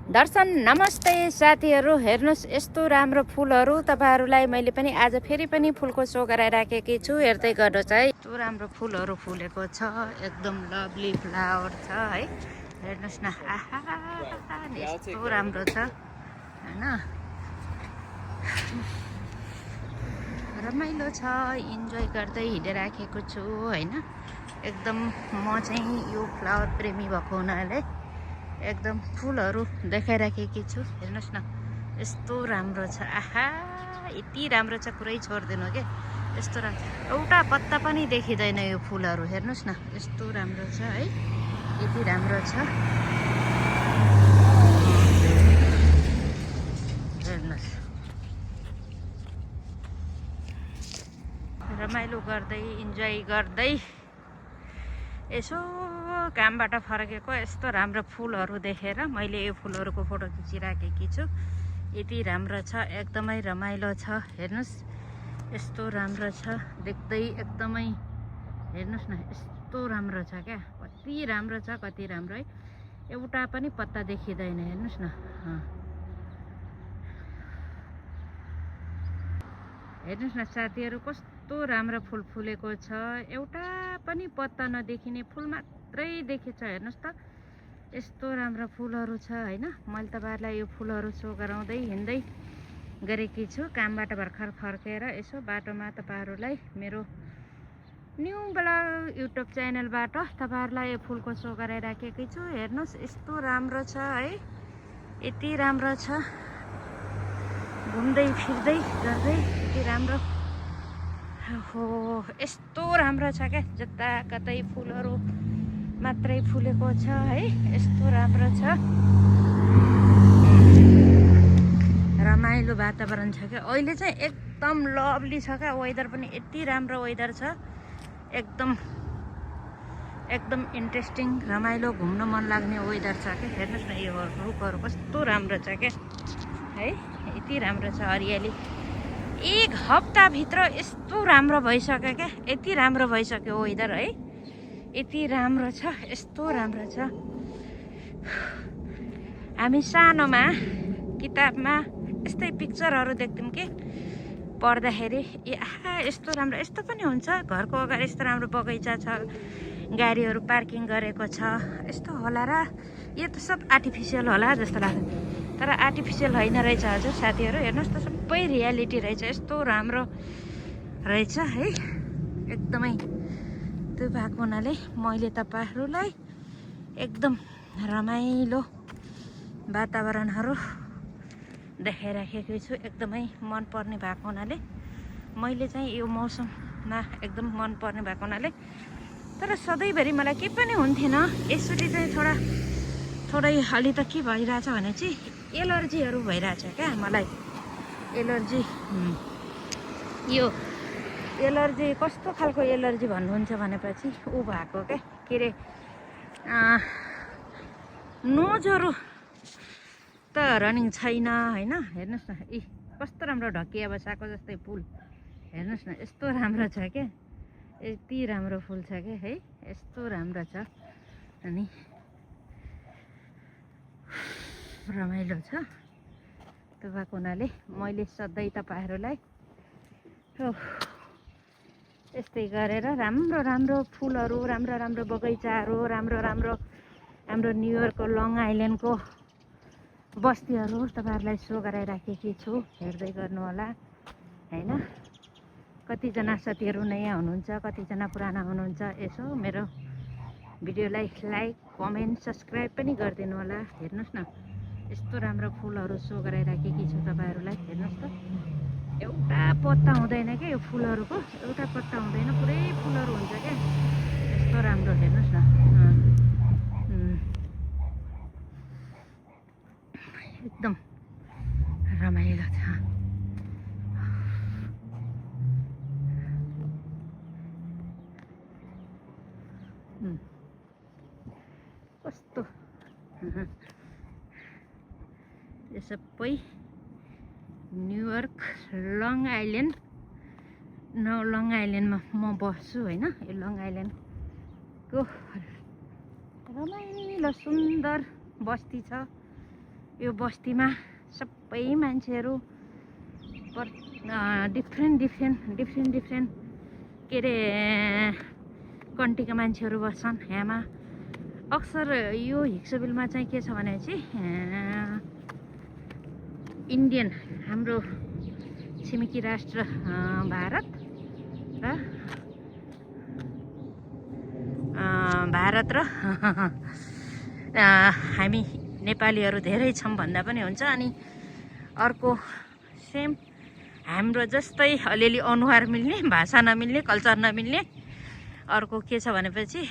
दर्शन नमस्ते साथीहरू, हेर्नुहोस् यस्तो राम्रो फुलहरू तपाईहरुलाई मैले पनि आज फेरि पनि फुलको सो गराइराखेकी छु। हेर्दै गर्नुहोस् है, यस्तो राम्रो फुलहरू फुलेको छ, एकदम लभली फ्लावर छ है। हेर्नुहोस् न, आहा यस्तो राम्रो छ हैन, रमाइलो छ, इन्जोय गर्दै हिँडिराखेको छु हैन। एकदम म चाहिँ यो फ्लावर प्रेमी भएको हुनाले एकदम फुलहरू देखाइराखेकी छु। हेर्नुहोस् न, यस्तो राम्रो छ, आहा यति राम्रो छ, कुरै छोड्दिनु के। यस्तो राम्रो, एउटा पत्ता पनि देखिँदैन यो फुलहरू। हेर्नुहोस् न, यस्तो राम्रो छ है, यति राम्रो छ। हेर्नुहोस्, रमाइलो गर्दै इन्जोय गर्दै यसो कामबाट फर्केको यस्तो राम्रो फुलहरू देखेर मैले यो फुलहरूको फोटो खिचिराखेकी छु। यति राम्रो छ, एकदमै रमाइलो छ। हेर्नुहोस् यस्तो राम्रो छ, देख्दै एकदमै हेर्नुहोस् न, यस्तो राम्रो छ क्या, कति राम्रो छ, कति राम्रो है। एउटा पनि पत्ता देखिँदैन। हेर्नुहोस् न, हेर्नुहोस् न साथीहरू, कस्तो राम्रो फुल फुलेको छ। एउटा पनि पत्ता नदेखिने फुल मात्रै देखेछ। हेर्नुहोस् त, यस्तो राम्रो फुलहरू छ हैन। मैले तपाईहरुलाई यो फुलहरू सो गराउँदै हिँड्दै गरेकी छु। कामबाट भर्खर फर्केर यसो बाटोमा तपाईहरुलाई मेरो न्यू ब्लग युट्युब च्यानलबाट तपाईहरुलाई यो फुलको सो गराइराखेकी छु। हेर्नुहोस् यस्तो राम्रो छ है, यति राम्रो छ, घुम्दै फिर्दै गर्दै यति राम्रो। हो, यस्तो राम्रो छ क्या, जता कतै फुलहरू मात्रै फुलेको छ है, यस्तो राम्रो छ, रमाइलो वातावरण छ क्या। अहिले चाहिँ एकदम लभली छ क्या, वेदर पनि यति राम्रो वेदर छ, एकदम एकदम इन्ट्रेस्टिङ, रमाइलो, घुम्न मन लाग्ने वेदर छ क्या। हेर्नुहोस् न, यो रुखहरू कस्तो राम्रो छ क्या है, यति राम्रो छ, हरियाली। एक हप्ताभित्र यस्तो राम्रो भइसक्यो क्या, यति राम्रो भइसक्यो वेदर है, यति राम्रो छ, यस्तो राम्रो छ। हामी सानोमा किताबमा यस्तै पिक्चरहरू देख्थ्यौँ कि पढ्दाखेरि, आहा यस्तो राम्रो, यस्तो पनि हुन्छ, घरको अगाडि यस्तो राम्रो बगैँचा छ, गाडीहरू पार्किङ गरेको छ, यस्तो होला र, यो त सब आर्टिफिसियल होला जस्तो लाग्छ। तर आर्टिफिसियल होइन रहेछ हजुर साथीहरू, हेर्नुहोस् त, सबै रियालिटी रहेछ, यस्तो राम्रो रहेछ है। एकदमै त्यो भएको हुनाले मैले तपाईहरुलाई एकदम रमाइलो वातावरणहरू देखाइराखेको छु। एकदमै मनपर्ने भएको हुनाले मैले चाहिँ यो मौसममा एकदम मनपर्ने भएको हुनाले, तर सधैँभरि मलाई केही पनि हुन्थेन, यसरी चाहिँ थोरै अलि त के भइरहेछ भने चाहिँ एलर्जीहरू भइरहेछ क्या मलाई। एलर्जी, यो एलर्जी कस्तो खालको एलर्जी भन्नुहुन्छ भनेपछि ऊ भएको क्या, के अरे नोजहरू त रनिङ छैन हैन। हेर्नुहोस् न, कस्तो राम्रो ढकिया बसाएको जस्तै फुल। हेर्नुहोस् न, यस्तो राम्रो छ क्या, यति राम्रो फुल छ क्या है, यस्तो राम्रो छ, अनि रमाइलो छ। त्यो भएको हुनाले मैले सधैँ तपाईहरुलाई यस्तै गरेर राम्रो राम्रो फुलहरू, राम्रो राम्रो बगैँचाहरू, राम्रो राम्रो हाम्रो न्युयोर्कको लङ आइल्यान्डको बस्तीहरू तपाईहरुलाई सो गराइराखेकी छु। हेर्दै गर्नु होला हैन। कतिजना साथीहरू नयाँ हुनुहुन्छ, कतिजना पुराना हुनुहुन्छ, यसो मेरो भिडियोलाई लाइक, कमेन्ट, सब्सक्राइब पनि गरिदिनु होला। हेर्नुहोस् न, यस्तो राम्रो फुलहरू सो गराइराखेकी छु तपाईहरुलाई। हेर्नुहोस् त, एउटा पत्ता हुँदैन क्या यो फुलहरूको, एउटा पत्ता हुँदैन, पुरै फुलहरू हुन्छ क्या, यस्तो राम्रो। हेर्नुहोस् न, एकदम रमाइलो छ। कस्तो यो सबै न्युयोर्क लङ आइल्यान्डमा म बस्छु हैन। यो लङ आइल्यान्डको रमाइलो सुन्दर बस्ती छ, यो बस्तीमा सबै मान्छेहरू डिफ्रेन्ट के अरे कन्ट्रीका मान्छेहरू बस्छन् यहाँमा। अक्सर यो हिक्सोबिलमा चाहिँ के छ भने चाहिँ इन्डियन हाम्रो छिमेकी राष्ट्र भारत र हामी नेपालीहरू धेरै छौँ भन्दा पनि हुन्छ। अनि अर्को सेम हाम्रो जस्तै अलिअलि अनुहार मिल्ने, भाषा नमिल्ने, कल्चर नमिल्ने अर्को के छ भनेपछि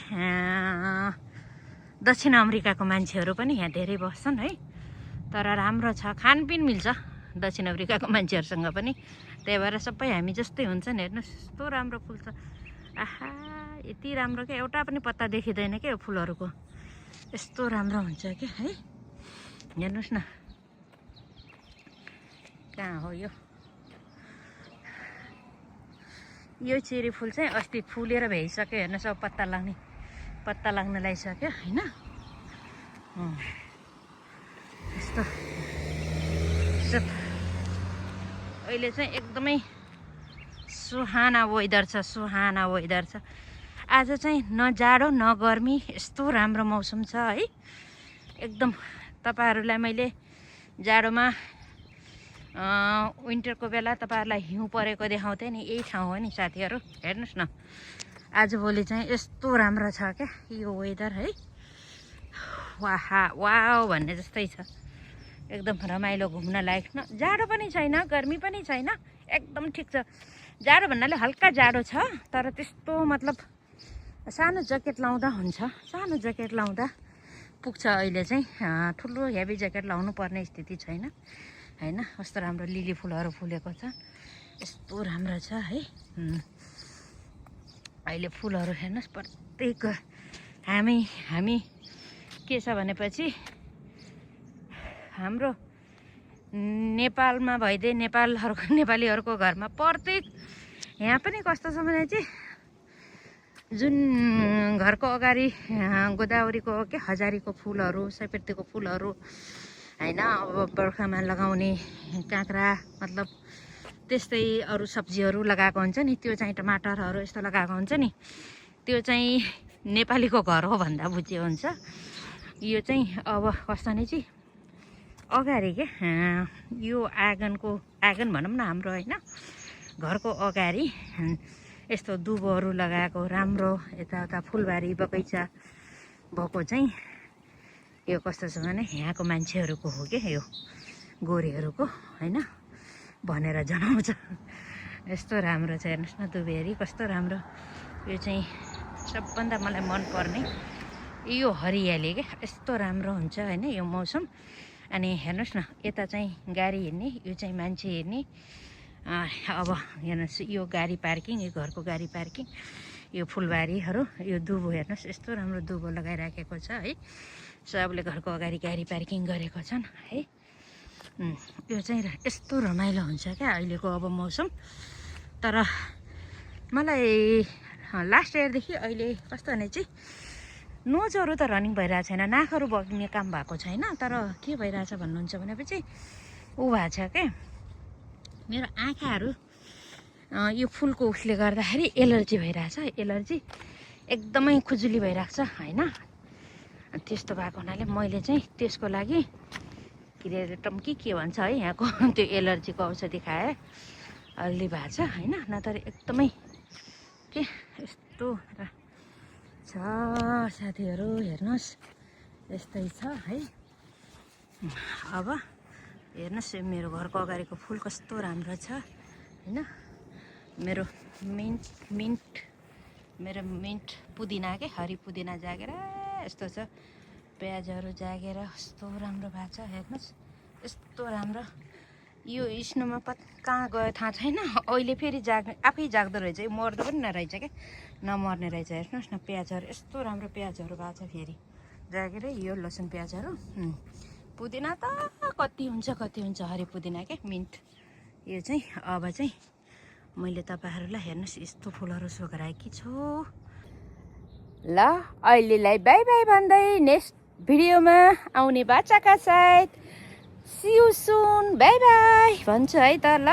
दक्षिण अमेरिकाको मान्छेहरू पनि यहाँ धेरै बस्छन् है। तर राम्रो छ, खानपिन मिल्छ दक्षिण अफ्रिकाको मान्छेहरूसँग पनि, त्यही भएर सबै हामी जस्तै हुन्छ नि। हेर्नुहोस् यस्तो राम्रो फुल छ, आहा यति राम्रो क्या, एउटा पनि पत्ता देखिँदैन क्या यो फुलहरूको, यस्तो राम्रो हुन्छ क्या है। हेर्नुहोस् न कहाँ हो यो चेरी फुल चाहिँ अस्ति फुलेर भ्याइसक्यो। हेर्नुहोस् अब पत्ता लाग्न लागिसक्यो होइन। यस्तो अहिले चाहिँ एकदमै सुहाना वेदर छ। आज चाहिँ न जाडो न गर्मी, यस्तो राम्रो मौसम छ है एकदम। तपाईहरुलाई मैले जाडोमा विन्टरको बेला तपाईहरुलाई हिउँ परेको देखाउँथे नि, यही ठाउँ हो नि साथीहरु। हेर्नुस् न आजभोलि चाहिँ यस्तो राम्रो छ क्या यो वेदर है। वाउ भन्ने जस्तै छ, एकदम रमाइलो घुम्न लायक। न जाडो पनि छैन गर्मी पनि छैन, एकदम ठिक छ। जाडो भन्नाले हल्का जाडो छ, तर त्यस्तो मतलब सानो ज्याकेट लाउँदा हुन्छ, सानो ज्याकेट लाउँदा पुग्छ। अहिले चाहिँ ठुलो हेभी ज्याकेट लाउनु पर्ने स्थिति छैन हैन। कस्तो राम्रो लिली फुलहरू फुलेको छ, यस्तो राम्रो छ है। अहिले फुलहरू हेर्नुस् प्रत्येक हामी के छ भनेपछि हाम्रो नेपालमा भइदिए नेपालीहरूको घरमा प्रत्येक यहाँ पनि कस्तो छ भने चाहिँ जुन घरको अगाडि गोदावरीको के हजारीको फुलहरू, सयपत्रीको फुलहरू हैन, अब बर्खामा लगाउने काँक्रा मतलब त्यस्तै अरू सब्जीहरू लगाएको हुन्छ नि, त्यो चाहिँ टमाटरहरू यस्तो लगाएको हुन्छ नि, त्यो चाहिँ नेपालीको घर हो भन्दा बुझ्यो हुन्छ। यो चाहिँ अब कस्तो नि चाहिँ अगाडि के यो आँगन भनौँ न हाम्रो हैन, घरको अगाडि यस्तो दुबोहरू लगाएको राम्रो यताउता फुलबारी बगैँचा भएको चाहिँ यो कस्तो छ भने यहाँको मान्छेहरूको हो के, यो गोरेहरूको हैन भनेर जनाउँछ। यस्तो राम्रो छ हेर्नुहोस् न दुबेरी कस्तो राम्रो। यो चाहिँ सबभन्दा मलाई मनपर्ने यो हरियाली के, यस्तो राम्रो हुन्छ हैन यो मौसम। अनि हेर्नुहोस् न यता चाहिँ गाडी हिँड्ने, यो चाहिँ मान्छे हिँड्ने। अब हेर्नुहोस् यो गाडी पार्किङ, यो घरको गाडी पार्किङ, यो फुलबारीहरू, यो दुबो हेर्नुहोस् यस्तो राम्रो दुबो लगाइराखेको छ है। सबले घरको अगाडि गाडी पार्किङ गरेको छन् है। यो चाहिँ यस्तो रमाइलो हुन्छ क्या अहिलेको अब मौसम। तर मलाई लास्ट इयरदेखि अहिले कस्तो भने चाहिँ नोजहरू त रनिङ भइरहेको छैन, नाकहरू बग्ने काम भएको छैन, तर के भइरहेछ भन्नुहुन्छ भनेपछि ऊ भएको छ क्या मेरो आँखाहरू यो फुलको उसले गर्दाखेरि एलर्जी भइरहेछ। एलर्जी एकदमै खुजुली भइरहेको छ हैन। त्यस्तो भएको हुनाले मैले चाहिँ त्यसको लागि क्रिएटम के भन्छ है यहाँको त्यो एलर्जीको औषधि खाएँ, अलि भएको छ हैन। नत्र एकदमै के यस्तो छ साथीहरू हेर्नुहोस् यस्तै छ है। अब हेर्नुहोस् मेरो घरको अगाडिको फुल कस्तो राम्रो छ हैन। मेरो मिन्ट पुदिना के हरी पुदिना जागेर यस्तो छ, प्याजहरू जागेर कस्तो राम्रो भएको छ हेर्नुहोस् यस्तो राम्रो। यो स्नोमा कहाँ गयो थाहा छैन, अहिले फेरि आफै जाग्दो रहेछ, यो मर्दो पनि नरहेछ क्या, नमर्ने रहेछ। हेर्नुहोस् न प्याजहरू यस्तो राम्रो प्याजहरू भएको छ फेरि जागेर, यो लसुन प्याजहरू। पुदिना त कति हुन्छ हरी पुदिना के मिन्ट। यो चाहिँ अब चाहिँ मैले तपाईहरुलाई हेर्नुहोस् यस्तो फुलहरू सोघराएकी छु। ल अहिलेलाई बाई बाई भन्दै नेक्स्ट भिडियोमा आउने बाचाका साथ see you soon bye bye भन्छु है त ल